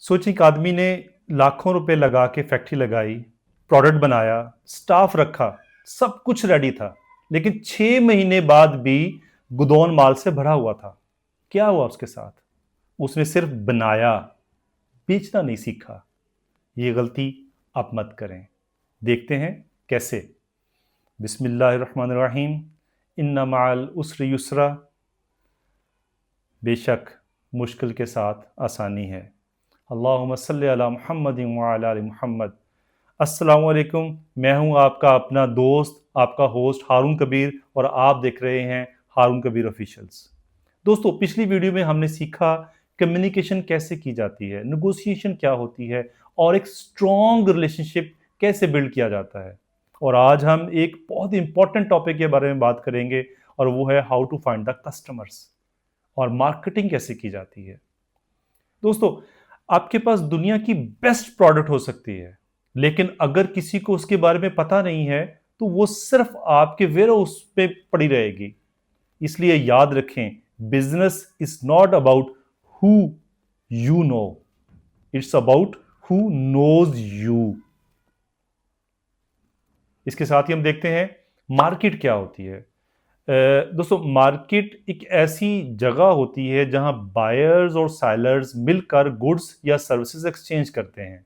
सोचिए एक आदमी ने लाखों रुपए लगा के फैक्ट्री लगाई, प्रोडक्ट बनाया, स्टाफ रखा, सब कुछ रेडी था, लेकिन 6 महीने बाद भी गुदौन माल से भरा हुआ था। क्या हुआ उसके साथ? उसने सिर्फ बनाया, बेचना नहीं सीखा। ये गलती आप मत करें। देखते हैं कैसे। बिस्मिल्लाहिर्रहमानिर्रहीम। इन्ना माल उस्रि युस्रा। बेशक मुश्किल के साथ आसानी है। अल्लाहुम्मा सल्ली अला मुहम्मदिन व अला आलि मुहम्मद। अस्सलाम वालेकुम। मैं हूं आपका अपना दोस्त, आपका होस्ट हारून कबीर, और आप देख रहे हैं हारून कबीर ऑफिशियल्स। दोस्तों, पिछली वीडियो में हमने सीखा कम्युनिकेशन कैसे की जाती है, नेगोशिएशन क्या होती है, और एक स्ट्रॉन्ग रिलेशनशिप कैसे बिल्ड किया जाता है। और आज हम एक बहुत इंपॉर्टेंट टॉपिक के बारे में बात करेंगे, और वो है how to find the customers, और मार्केटिंग कैसे की जाती है। दोस्तों, आपके पास दुनिया की बेस्ट प्रोडक्ट हो सकती है, लेकिन अगर किसी को उसके बारे में पता नहीं है तो वो सिर्फ आपके वेयर हाउस पे पड़ी रहेगी। इसलिए याद रखें, business is not about who you know, it's about who knows you. इसके साथ ही हम देखते हैं मार्केट क्या होती है। दोस्तों, मार्केट एक ऐसी जगह होती है जहां बायर्स और सेलर्स मिलकर गुड्स या सर्विसेज एक्सचेंज करते हैं।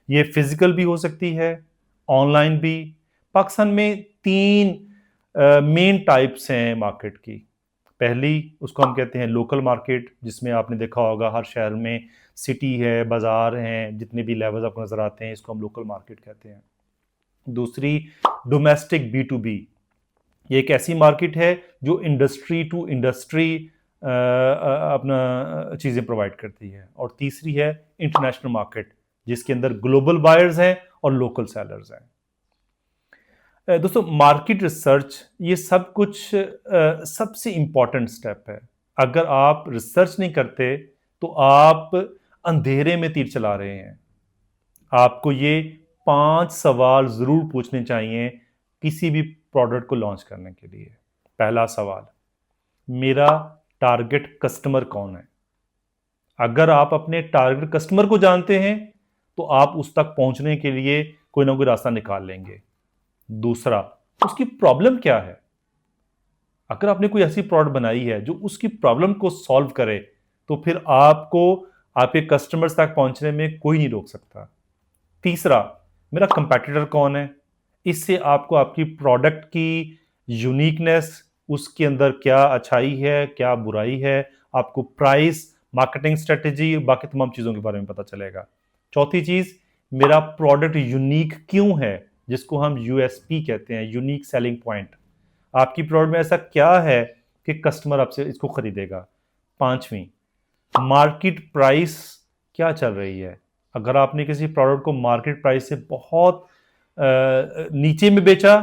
ये फिजिकल भी हो सकती है, ऑनलाइन भी। पाकिस्तान में तीन मेन टाइप्स हैं मार्केट की। पहली, उसको हम कहते हैं लोकल मार्केट, जिसमें आपने देखा होगा हर शहर में सिटी है, बाजार हैं, जितने भी लेवल्स आपको नजर आते हैं, इसको हम लोकल मार्केट कहते हैं। दूसरी, डोमेस्टिक बी टू बी। ये एक ऐसी मार्केट है जो इंडस्ट्री टू इंडस्ट्री अपना चीज़ें प्रोवाइड करती है। और तीसरी है इंटरनेशनल मार्केट, जिसके अंदर ग्लोबल बायर्स हैं और लोकल सेलर्स हैं। दोस्तों, मार्केट रिसर्च ये सब कुछ सबसे इंपॉर्टेंट स्टेप है। अगर आप रिसर्च नहीं करते तो आप अंधेरे में तीर चला रहे हैं। आपको ये 5 सवाल ज़रूर पूछने चाहिए किसी भी प्रोडक्ट को लॉन्च करने के लिए। पहला सवाल, मेरा टारगेट कस्टमर कौन है? अगर आप अपने टारगेट कस्टमर को जानते हैं तो आप उस तक पहुंचने के लिए कोई ना कोई रास्ता निकाल लेंगे। दूसरा, उसकी प्रॉब्लम क्या है? अगर आपने कोई ऐसी प्रोडक्ट बनाई है जो उसकी प्रॉब्लम को सॉल्व करे, तो फिर आपको आपके कस्टमर्स तक पहुंचने में कोई नहीं रोक सकता। तीसरा, मेरा कंपैटिटर कौन है? इससे आपको आपकी प्रोडक्ट की यूनिकनेस, उसके अंदर क्या अच्छाई है, क्या बुराई है, आपको प्राइस, मार्केटिंग स्ट्रेटेजी, बाकी तमाम चीज़ों के बारे में पता चलेगा। चौथी चीज़, मेरा प्रोडक्ट यूनिक क्यों है, जिसको हम यूएसपी कहते हैं, यूनिक सेलिंग पॉइंट। आपकी प्रोडक्ट में ऐसा क्या है कि कस्टमर आपसे इसको खरीदेगा। पांचवी, मार्केट प्राइस क्या चल रही है। अगर आपने किसी प्रोडक्ट को मार्केट प्राइस से बहुत नीचे में बेचा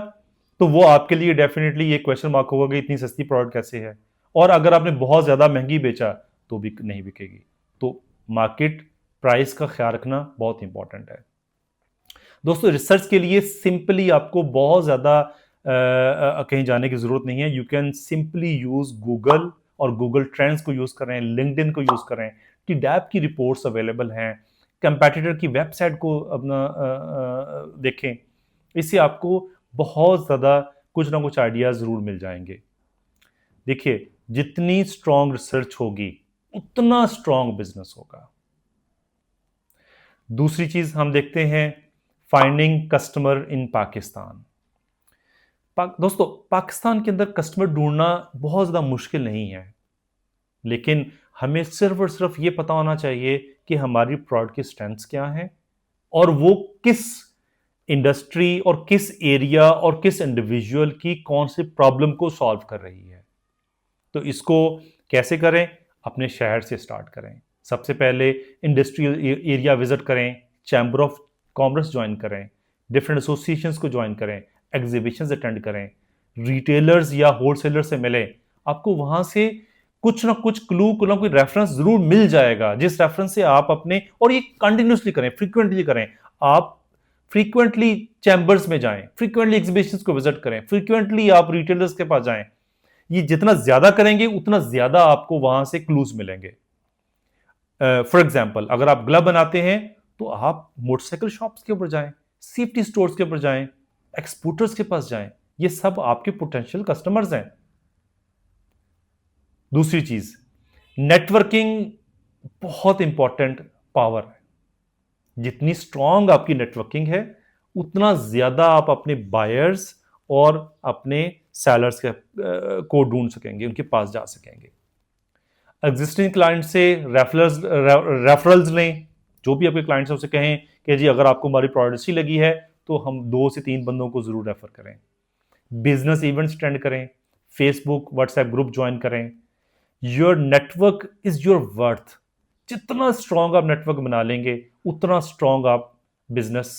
तो वो आपके लिए डेफिनेटली ये क्वेश्चन मार्क होगा कि इतनी सस्ती प्रोडक्ट कैसे है। और अगर आपने बहुत ज़्यादा महंगी बेचा तो भी नहीं बिकेगी। तो मार्केट प्राइस का ख्याल रखना बहुत इंपॉर्टेंट है। दोस्तों, रिसर्च के लिए सिंपली आपको बहुत ज़्यादा कहीं जाने की ज़रूरत नहीं है। You can simply use Google, और गूगल ट्रेंड्स को यूज़ करें, लिंक्डइन को यूज़ करें, टीडैप की रिपोर्ट्स अवेलेबल हैं, कंपैटिटर की वेबसाइट को अपना देखें। इससे आपको बहुत ज़्यादा कुछ ना कुछ आइडियाज़ ज़रूर मिल जाएंगे। देखिए, जितनी स्ट्रॉन्ग रिसर्च होगी उतना स्ट्रॉन्ग बिजनेस होगा। दूसरी चीज़ हम देखते हैं, फाइंडिंग कस्टमर इन पाकिस्तान। दोस्तों, पाकिस्तान के अंदर कस्टमर ढूंढना बहुत ज़्यादा मुश्किल नहीं है, लेकिन हमें सिर्फ और सिर्फ ये पता होना चाहिए कि हमारी प्रोडक्ट की स्ट्रेंथ्स क्या हैं, और वो किस इंडस्ट्री और किस एरिया और किस इंडिविजुअल की कौन सी प्रॉब्लम को सॉल्व कर रही है। तो इसको कैसे करें? अपने शहर से स्टार्ट करें। सबसे पहले इंडस्ट्रियल एरिया विजिट करें, चैम्बर ऑफ कॉमर्स ज्वाइन करें, डिफरेंट एसोसिएशंस को ज्वाइन करें, एग्जीबिशंस अटेंड करें, रिटेलर्स या होलसेलर से मिलें। आपको वहां से कुछ ना कुछ क्लू, कुछ ना कोई रेफरेंस जरूर मिल जाएगा, जिस रेफरेंस से आप अपने, और ये कंटिन्यूसली करें, फ्रीक्वेंटली करें। आप फ्रीक्वेंटली चैम्बर्स में जाएं, फ्रीक्वेंटली एग्जीबिशंस को विजिट करें, फ्रीक्वेंटली आप रिटेलर्स के पास जाएं। ये जितना ज्यादा करेंगे उतना ज्यादा आपको वहां से क्लूज मिलेंगे। फॉर एग्जाम्पल अगर आप ग्लव बनाते हैं तो आप मोटरसाइकिल शॉप्स के ऊपर जाएं, सेफ्टी स्टोर्स के ऊपर जाएं, एक्सपोर्टर्स के पास जाएं, ये सब आपके पोटेंशियल कस्टमर्स हैं। दूसरी चीज, नेटवर्किंग बहुत इंपॉर्टेंट पावर है। जितनी स्ट्रांग आपकी नेटवर्किंग है उतना ज्यादा आप अपने बायर्स और अपने सेलर्स को ढूंढ सकेंगे, उनके पास जा सकेंगे। एग्जिस्टिंग क्लाइंट से रेफरल्स लें। जो भी आपके क्लाइंट्स हैं उसे कहें कि जी अगर आपको हमारी प्रोडक्ट अच्छी लगी है तो हम 2 से 3 बंदों को जरूर रेफर करें। बिजनेस इवेंट्स अटेंड करें, फेसबुक व्हाट्सएप ग्रुप ज्वाइन करें। Your network is your worth. जितना स्ट्रांग आप नेटवर्क बना लेंगे उतना स्ट्रांग आप बिजनेस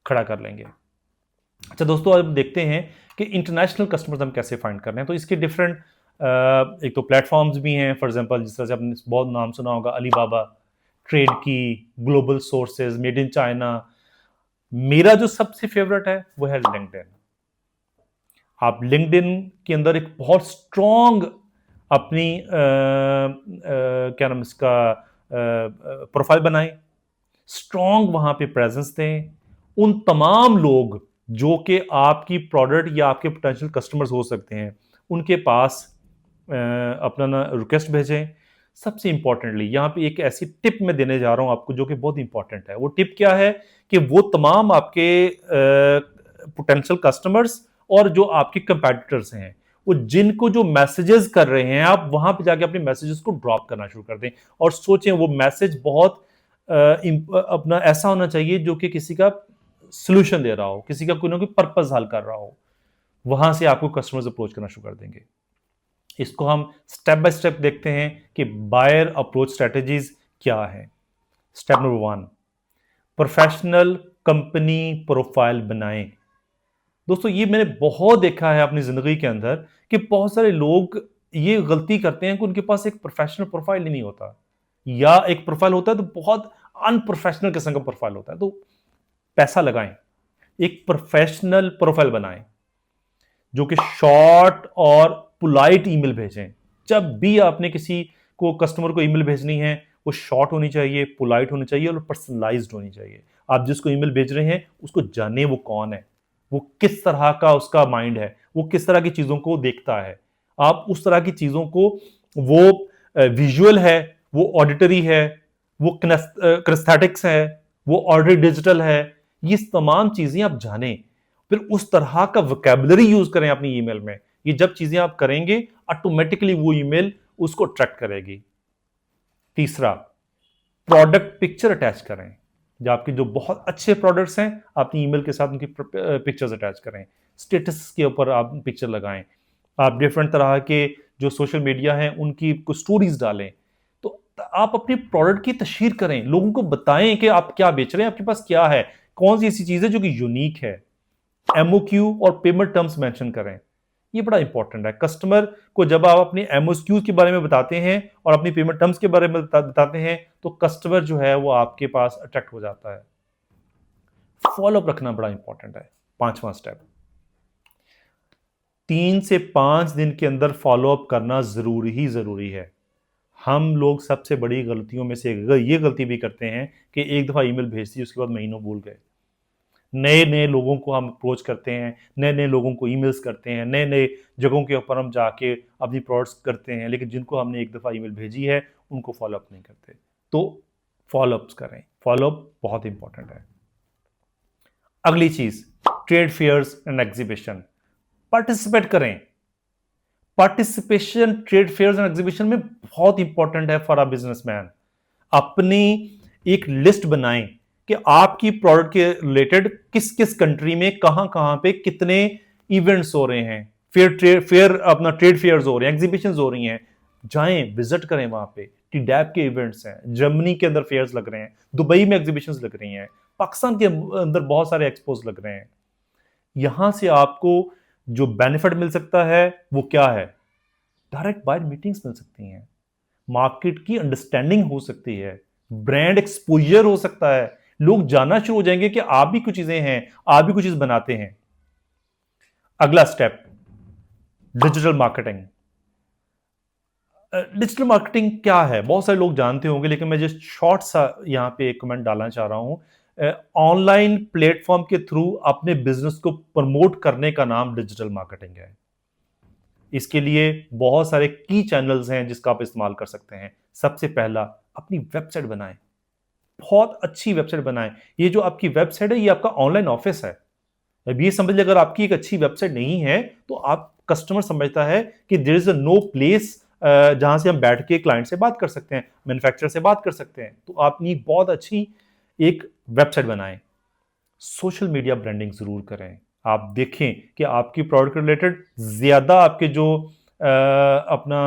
खड़ा कर लेंगे। अच्छा दोस्तों, अब देखते हैं कि इंटरनेशनल कस्टमर्स हम कैसे फाइंड कर रहे हैं। तो इसके डिफरेंट एक तो प्लेटफॉर्म्स भी हैं। फॉर एग्जांपल जिस तरह से आपने बहुत नाम सुना होगा, अलीबाबा, ट्रेड की, global sources, made in China. मेरा जो सबसे फेवरेट है वो है लिंक्डइन। आप लिंक्डइन के अंदर एक बहुत स्ट्रांग अपनी क्या नाम इसका प्रोफाइल बनाएं, स्ट्रांग वहां पे प्रेजेंस दें। उन तमाम लोग जो कि आपकी प्रोडक्ट या आपके पोटेंशियल कस्टमर्स हो सकते हैं उनके पास अपना ना रिक्वेस्ट भेजें। सबसे इंपॉर्टेंटली यहां पे एक ऐसी टिप मैं देने जा रहा हूं आपको जो कि बहुत इंपॉर्टेंट है। वो टिप क्या है कि वो तमाम आपके पोटेंशियल कस्टमर्स और जो आपके कंपेटिटर्स हैं वो जिनको जो मैसेजेस कर रहे हैं, आप वहां पे जाके अपने मैसेजेस को ड्रॉप करना शुरू कर दें और सोचें वो मैसेज बहुत अपना ऐसा होना चाहिए जो कि किसी का सोल्यूशन दे रहा हो, किसी का कोई ना कोई पर्पस हल कर रहा हो। वहां से आपको कस्टमर्स अप्रोच करना शुरू कर देंगे। इसको हम स्टेप बाय स्टेप देखते हैं कि बायर अप्रोच स्ट्रेटजीज क्या है। Step number 1, professional company profile बनाएं। दोस्तों ये मैंने बहुत देखा है अपनी जिंदगी के अंदर कि बहुत सारे लोग ये गलती करते हैं कि उनके पास एक प्रोफेशनल प्रोफाइल ही नहीं होता, या एक प्रोफाइल होता है तो बहुत अनप्रोफेशनल किस्म का प्रोफाइल होता है। तो पैसा लगाएं, एक प्रोफेशनल प्रोफाइल बनाएं जो कि शॉर्ट और पोलाइट ईमेल भेजें। जब भी आपने किसी को कस्टमर को ईमेल भेजनी है वो शॉर्ट होनी चाहिए, पोलाइट होनी चाहिए और पर्सनलाइज्ड होनी चाहिए। आप जिसको ईमेल भेज रहे हैं उसको जाने वो कौन है, वो किस तरह का उसका माइंड है, वो किस तरह की चीजों को देखता है। आप उस तरह की चीजों को, वो विजुअल है, वो ऑडिटरी है, वो किनेस्थेटिक्स है, वो ऑडिटरी डिजिटल है, ये तमाम चीजें आप जानें। फिर उस तरह का वोकैबुलरी यूज करें अपनी ईमेल में। ये जब चीजें आप करेंगे ऑटोमेटिकली वो ईमेल उसको अट्रैक्ट करेगी। तीसरा, प्रोडक्ट पिक्चर अटैच करें। जो आपके जो बहुत अच्छे प्रोडक्ट्स हैं अपनी ईमेल के साथ उनकी पिक्चर्स अटैच करें। स्टेटस के ऊपर आप पिक्चर लगाएं। आप डिफरेंट तरह के जो सोशल मीडिया हैं उनकी कुछ स्टोरीज डालें। तो आप अपने प्रोडक्ट की तशहीर करें, लोगों को बताएं कि आप क्या बेच रहे हैं, आपके पास क्या है, कौन सी ऐसी चीज है जो कि यूनिक है। एमओक्यू और पेमेंट टर्म्स मेंशन करें, ये बड़ा इंपॉर्टेंट है। कस्टमर को जब आप अपने एमओक्यूज के बारे में बताते हैं और अपनी पेमेंट टर्म्स के बारे में बताते हैं तो कस्टमर जो है वो आपके पास अट्रैक्ट हो जाता है। फॉलोअप रखना बड़ा इंपॉर्टेंट है। 5वां स्टेप, 3 से 5 दिन के अंदर फॉलोअप करना जरूरी है। हम लोग सबसे बड़ी गलतियों में से ये गलती भी करते हैं कि एक दफा ईमेल भेज दी उसके बाद महीनों भूल गए। नए नए लोगों को हम अप्रोच करते हैं, नए नए लोगों को ईमेल्स करते हैं, नए नए जगहों के ऊपर हम जाके अपनी प्रोडक्ट्स करते हैं, लेकिन जिनको हमने एक दफ़ा ईमेल भेजी है उनको फॉलोअप नहीं करते। तो फॉलोअप्स करें, फॉलोअप बहुत इंपॉर्टेंट है। अगली चीज, trade fairs and exhibition, participate करें। Participation trade fairs and exhibition में बहुत इंपॉर्टेंट है फॉर अ बिजनेसमैन। अपनी एक लिस्ट बनाएं कि आपकी प्रोडक्ट के रिलेटेड किस किस कंट्री में कहां पे कितने इवेंट्स हो रहे हैं, फेयर अपना ट्रेड फेयर्स हो रहे हैं, एग्जीबिशन हो रही हैं। जाएं, विजिट करें वहां पे। टीडैप के इवेंट्स हैं, जर्मनी के अंदर फेयर्स लग रहे हैं, दुबई में एग्जीबिशन लग रही हैं, पाकिस्तान के अंदर बहुत सारे एक्सपोज लग रहे हैं। यहां से आपको जो बेनिफिट मिल सकता है वो क्या है? डायरेक्ट बायर मीटिंग्स मिल सकती हैं, मार्केट की अंडरस्टैंडिंग हो सकती है, ब्रांड एक्सपोजर हो सकता है। लोग जानना शुरू हो जाएंगे कि आप भी कुछ चीजें हैं, आप भी कुछ चीज बनाते हैं। अगला step, digital marketing. Digital marketing क्या है, बहुत सारे लोग जानते होंगे, लेकिन मैं जस्ट शॉर्ट सा यहाँ पे एक कमेंट डालना चाह रहा हूँ। ऑनलाइन प्लेटफॉर्म के थ्रू अपने बिजनेस को प्रमोट करने का नाम डिजिटल मार्केटिंग है। इसके लिए बहुत सारे की चैनल्स हैं जिसका आप इस्तेमाल कर सकते हैं। सबसे पहला, अपनी वेबसाइट बनाएं, बहुत अच्छी वेबसाइट बनाएं। ये जो आपकी वेबसाइट है, ये आपका ऑनलाइन ऑफिस है। अब ये समझ लीजिए, अगर आपकी एक अच्छी वेबसाइट नहीं है तो आप कस्टमर समझता है कि there is a no place जहां से हम बैठ के क्लाइंट से बात कर सकते हैं, मैन्युफैक्चरर से बात कर सकते हैं। तो आपने बहुत अच्छी एक वेबसाइट बनाएं। सोशल मीडिया ब्रांडिंग जरूर करें। आप देखें कि आपकी प्रोडक्ट के रिलेटेड ज्यादा आपके जो अपना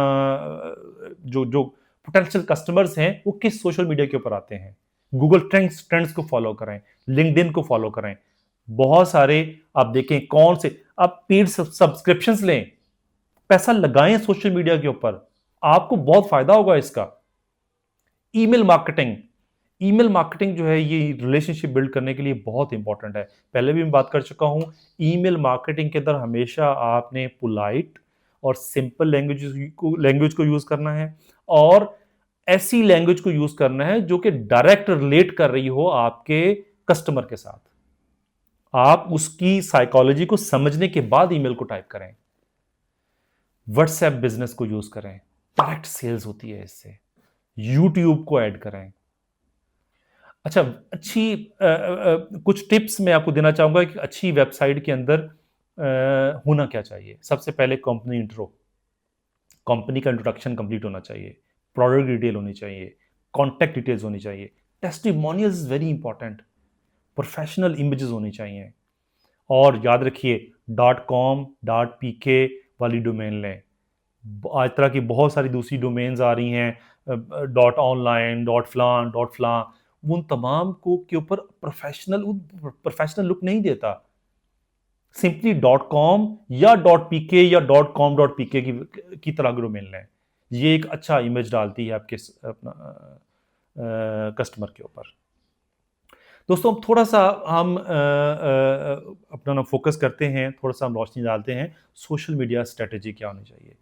जो जो पोटेंशियल कस्टमर्स हैं वो किस सोशल मीडिया के ऊपर आते हैं। गूगल ट्रेंड्स को फॉलो करें, लिंक्डइन को फॉलो करें। बहुत सारे आप देखें कौन से आप पेड सब्सक्रिप्शंस लें, पैसा लगाएं सोशल मीडिया के ऊपर, आपको बहुत फायदा होगा इसका। ईमेल मार्केटिंग, ईमेल मार्केटिंग जो है ये रिलेशनशिप बिल्ड करने के लिए बहुत इंपॉर्टेंट है। पहले भी मैं बात कर चुका हूं, ईमेल मार्केटिंग के अंदर हमेशा आपने पोलाइट और सिंपल लैंग्वेज को यूज करना है, और ऐसी लैंग्वेज को यूज करना है जो कि डायरेक्ट रिलेट कर रही हो आपके कस्टमर के साथ। आप उसकी साइकोलॉजी को समझने के बाद ईमेल को टाइप करें। व्हाट्सएप बिजनेस को यूज करें, डायरेक्ट सेल्स होती है इससे। यूट्यूब को ऐड करें। अच्छा, अच्छी कुछ टिप्स मैं आपको देना चाहूंगा कि अच्छी वेबसाइट के अंदर होना क्या चाहिए। सबसे पहले कंपनी इंट्रो, कंपनी का इंट्रोडक्शन कंप्लीट होना चाहिए, प्रोडक्ट डिटेल होनी चाहिए, कॉन्टैक्ट डिटेल्स होनी चाहिए, testimonials is very important, professional images होनी चाहिए। और याद रखिए, .com .pk वाली डोमेन लें। आज तरह की बहुत सारी दूसरी डोमेन्स आ रही हैं, .online .flan उन तमाम को के ऊपर प्रोफेशनल लुक नहीं देता। सिंपली .com या .pk या .com.pk की तरह की डोमेन लें। ये एक अच्छा इमेज डालती है आपके अपना कस्टमर के ऊपर। दोस्तों, अब थोड़ा सा हम अपना ना फोकस करते हैं, थोड़ा सा हम रोशनी डालते हैं सोशल मीडिया स्ट्रेटेजी क्या होनी चाहिए।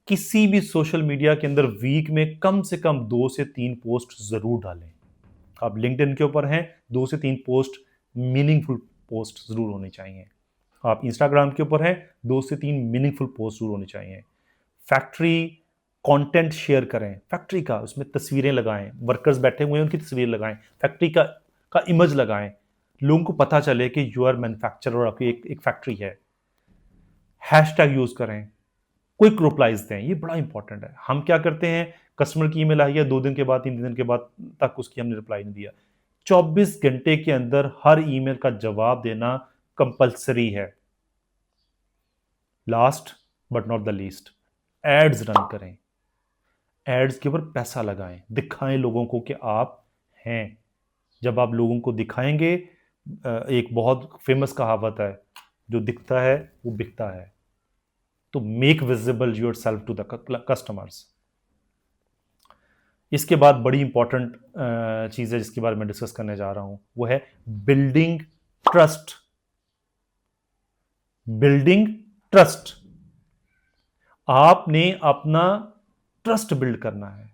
किसी भी सोशल मीडिया के अंदर वीक में कम से कम 2 से 3 पोस्ट जरूर डालें। आप लिंक्डइन के ऊपर हैं, 2 से 3 पोस्ट, मीनिंगफुल पोस्ट जरूर होनी चाहिए। आप इंस्टाग्राम के ऊपर हैं, 2 से 3 मीनिंगफुल पोस्ट जरूर होनी चाहिए। फैक्ट्री कंटेंट शेयर करें, फैक्ट्री का, उसमें तस्वीरें लगाएं, वर्कर्स बैठे हुए हैं उनकी तस्वीर लगाएं, फैक्ट्री का इमेज लगाएं, लोगों को पता चले कि यू आर मैन्युफैक्चरर और आपकी एक फैक्ट्री है। हैशटैग यूज करें, क्विक रिप्लाईज दें, ये बड़ा इंपॉर्टेंट है। हम क्या करते हैं, कस्टमर की ईमेल आई है, 2 दिन के बाद 3 दिन के बाद तक उसकी हमने रिप्लाई नहीं दिया। 24 घंटे के अंदर हर ईमेल का जवाब देना कंपलसरी है। Last but not the least, ads run करें। एड्स के ऊपर पैसा लगाएं, दिखाएं लोगों को कि आप हैं। जब आप लोगों को दिखाएंगे, एक बहुत फेमस कहावत है, जो दिखता है वो बिकता है। तो make visible yourself to the customers. इसके बाद बड़ी इंपॉर्टेंट चीज़ है जिसके बारे में डिस्कस करने जा रहा हूं, वो है बिल्डिंग ट्रस्ट। बिल्डिंग ट्रस्ट, आपने अपना ट्रस्ट बिल्ड करना है।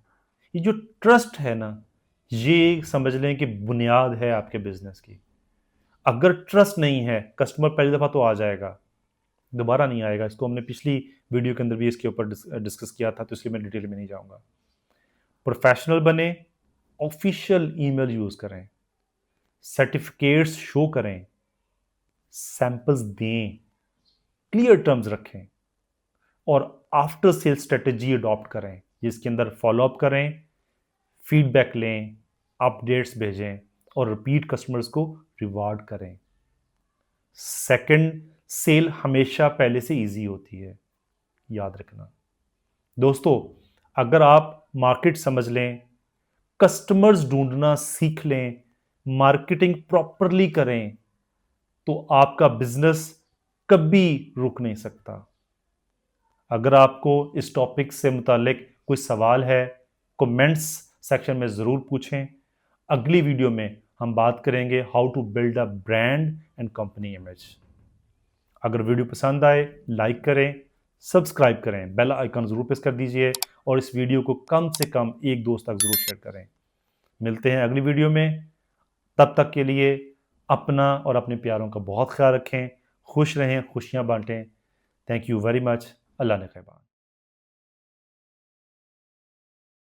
ये जो ट्रस्ट है ना, ये समझ लें कि बुनियाद है आपके बिजनेस की। अगर ट्रस्ट नहीं है, कस्टमर पहली दफा तो आ जाएगा, दोबारा नहीं आएगा। इसको हमने पिछली वीडियो के अंदर भी इसके ऊपर डिस्कस किया था, तो इसलिए मैं डिटेल में नहीं जाऊंगा। प्रोफेशनल बने, ऑफिशियल ईमेल यूज करें, सर्टिफिकेट्स शो करें, सैंपल्स दें, क्लियर टर्म्स रखें, और आफ्टर सेल स्ट्रेटेजी अडॉप्ट करें, जिसके अंदर फॉलोअप करें, फीडबैक लें, अपडेट्स भेजें, और रिपीट कस्टमर्स को रिवार्ड करें। सेकंड सेल हमेशा पहले से इजी होती है, याद रखना। दोस्तों, अगर आप मार्केट समझ लें, कस्टमर्स ढूंढना सीख लें, मार्केटिंग प्रॉपरली करें, तो आपका बिजनेस कभी रुक नहीं सकता। अगर आपको इस टॉपिक से मुतालिक कोई सवाल है, कमेंट्स सेक्शन में ज़रूर पूछें। अगली वीडियो में हम बात करेंगे how to build a brand and company image. अगर वीडियो पसंद आए, लाइक करें, सब्सक्राइब करें, बेल आइकन ज़रूर प्रेस कर दीजिए, और इस वीडियो को कम से कम एक दोस्त तक ज़रूर शेयर करें। मिलते हैं अगली वीडियो में, तब तक के लिए अपना और अपने प्यारों का बहुत ख्याल रखें, खुश रहें, खुशियाँ बांटें। Thank you very much. Allah ने ख़ैबान।